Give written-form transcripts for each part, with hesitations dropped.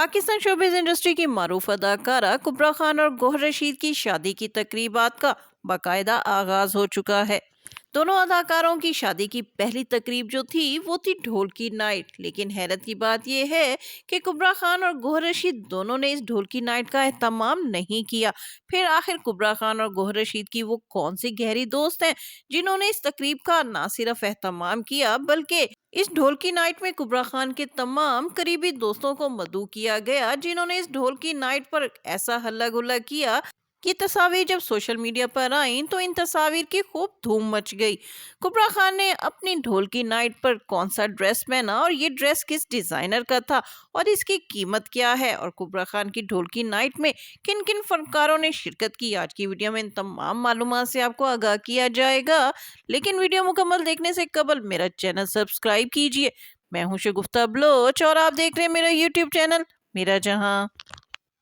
Pakistan showbiz industry की मारूफ अदाकारा कुबरा खान और गौहर रशीद की शादी की तकरीबात का बाकायदा आगाज हो चुका है। दोनों अदाकारों की शादी की पहली तकरीब जो थी वो थी ढोल की नाइट। लेकिन हैरत की बात यह है कि कुबरा खान और गौहर रशीद दोनों ने इस ढोल की नाइट का एहतमाम नहीं किया। फिर आखिर कुबरा खान और गौहर रशीद की वो कौन सी गहरी दोस्त हैं जिन्होंने इस तकरीब का ना सिर्फ एहतमाम किया बल्कि इस ढोल की नाइट में कुबरा खान के तमाम करीबी दोस्तों को मदऊ किया गया, जिन्होंने इस ढोल की नाइट पर ऐसा हल्ला गुल्ला किया कि तस्वीर जब सोशल मीडिया पर आईं तो इन तस्वीर की खूब धूम मच गई। कुबरा खान ने अपनी ढोल की नाइट पर कौन सा ड्रेस पहना और ये ड्रेस किस डिजाइनर का था और इसकी कीमत क्या है, और कुबरा खान की ढोल की नाइट में किन किन फनकारों ने शिरकत की, आज की वीडियो में इन तमाम मालूमात से आपको आगाह किया जाएगा। लेकिन वीडियो मुकम्मल देखने से कबल मेरा चैनल सब्सक्राइब कीजिए। मैं हूं शगुफ्ता बलोच और आप देख रहे हैं मेरा यूट्यूब चैनल मेरा जहां।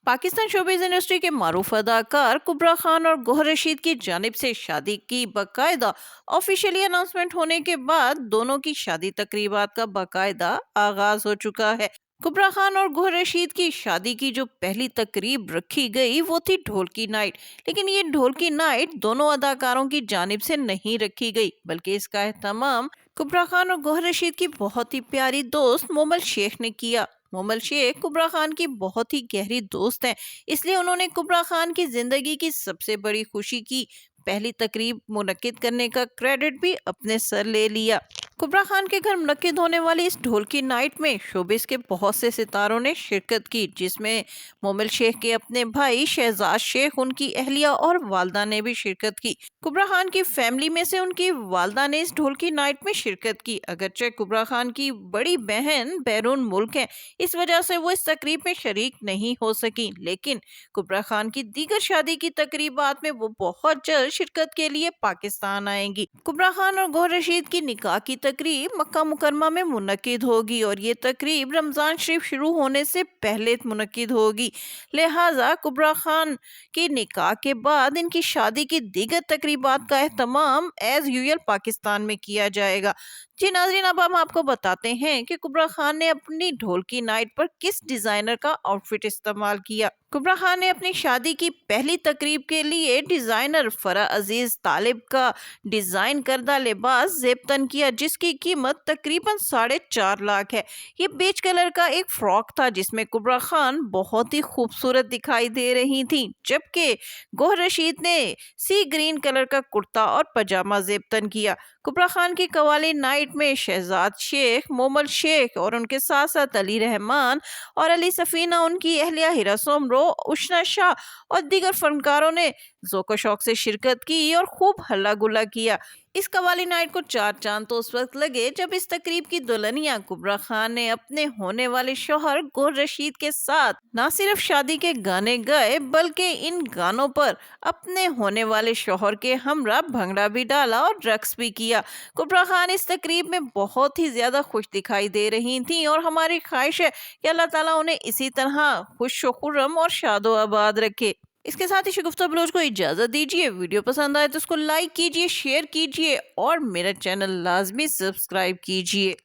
पाकिस्तान शोबिज़ इंडस्ट्री के मारूफ अदाकार कुबरा खान और गौहर रशीद की जानिब से शादी की बाकायदा ऑफिशियली अनाउंसमेंट होने के बाद दोनों की शादी तकरीबात का बाकायदा आगाज हो चुका है। कुबरा खान और गौहर रशीद की शादी की जो पहली तकरीब रखी गई वो थी ढोल की नाइट। लेकिन ये ढोल की नाइट दोनों अदाकारों की जानिब से नहीं रखी गई बल्कि इसका एहतमाम कुबरा खान और गौहर रशीद की बहुत ही प्यारी दोस्त मोमल शेख ने किया। मोमल शेख कुबरा खान की बहुत ही गहरी दोस्त हैं, इसलिए उन्होंने कुबरा खान की जिंदगी की सबसे बड़ी खुशी की पहली तकरीब मुनक्किद करने का क्रेडिट भी अपने सर ले लिया। कुबरा खान के घर मुनक्किद होने वाली इस ढोल की नाइट में शोबिस के बहुत से सितारों ने शिरकत की, जिसमें मोमल शेख के अपने भाई शहजाद शेख, उनकी अहलिया और वालदा ने भी शिरकत की। कुबरा खान की फैमिली में से उनकी वालदा ने इस ढोल की नाइट में शिरकत की। अगरचे कुबरा खान की बड़ी बहन बैरून मुल्क है, इस वजह से वो इस तकरीब में शरीक नहीं हो सकी, लेकिन कुबरा खान की दीगर शादी की तकरीबात में वो बहुत जल्द शिरकत के लिए पाकिस्तान आएंगी। कुबरा खान और गौहर रशीद की निकाह की तकरीब मक्का मुकरमा में मुनक्किद होगी और ये तकरीब रमजान शरीफ शुरू होने से पहले मुनक्किद होगी। लिहाजा कुबरा खान की निकाह के बाद इनकी शादी की दीगर तकरीबात का एहतमाम एज यूजुअल पाकिस्तान में किया जाएगा। जी नाज़रीन, अब हम आपको बताते हैं कि कुबरा खान ने अपनी ढोल की नाइट पर किस डिजाइनर का आउटफिट इस्तेमाल किया। कुबरा खान ने अपनी शादी की पहली तकरीब के लिए डिजाइनर फरा अजीज तालिब का डिजाइन करदा लिबास जेबतन किया, जिसकी कीमत तकरीबन 4.5 लाख है। ये बेज कलर का एक फ्रॉक था जिसमें कुबरा खान बहुत ही खूबसूरत दिखाई दे रही थी, जबकि गौहर रशीद ने सी ग्रीन कलर का कुर्ता और पजामा जेबतन किया। कुबरा खान की कवाली नाइट में शहजाद शेख, मोमल शेख और उनके साथ साथ अली रहमान और अली सफीना, उनकी अहलिया हिरा सोमरो, उशना शाह और दीगर फनकारों ने ज़ोको शौक से शिरकत की और खूब हल्ला गुल्ला किया। इस कवाली नाइट को 4 चांद तो उस वक्त लगे जब इस तकरीब की दुल्हनिया कुबरा खान ने अपने होने वाले शौहर गौहर रशीद के साथ न सिर्फ शादी के गाने गाए बल्कि इन गानों पर अपने होने वाले शौहर के हमरा भंगड़ा भी डाला और रक्स भी किया। कुबरा खान इस तकरीब में बहुत ही ज्यादा खुश दिखाई दे रही थी और हमारी ख्वाहिश है कि अल्लाह ताला उन्हें इसी तरह खुश खुर्रम और शादो आबाद रखे। इसके साथ ही शगुफ्ता बलोच को इजाजत दीजिए। वीडियो पसंद आए तो उसको लाइक कीजिए, शेयर कीजिए और मेरा चैनल लाजमी सब्सक्राइब कीजिए।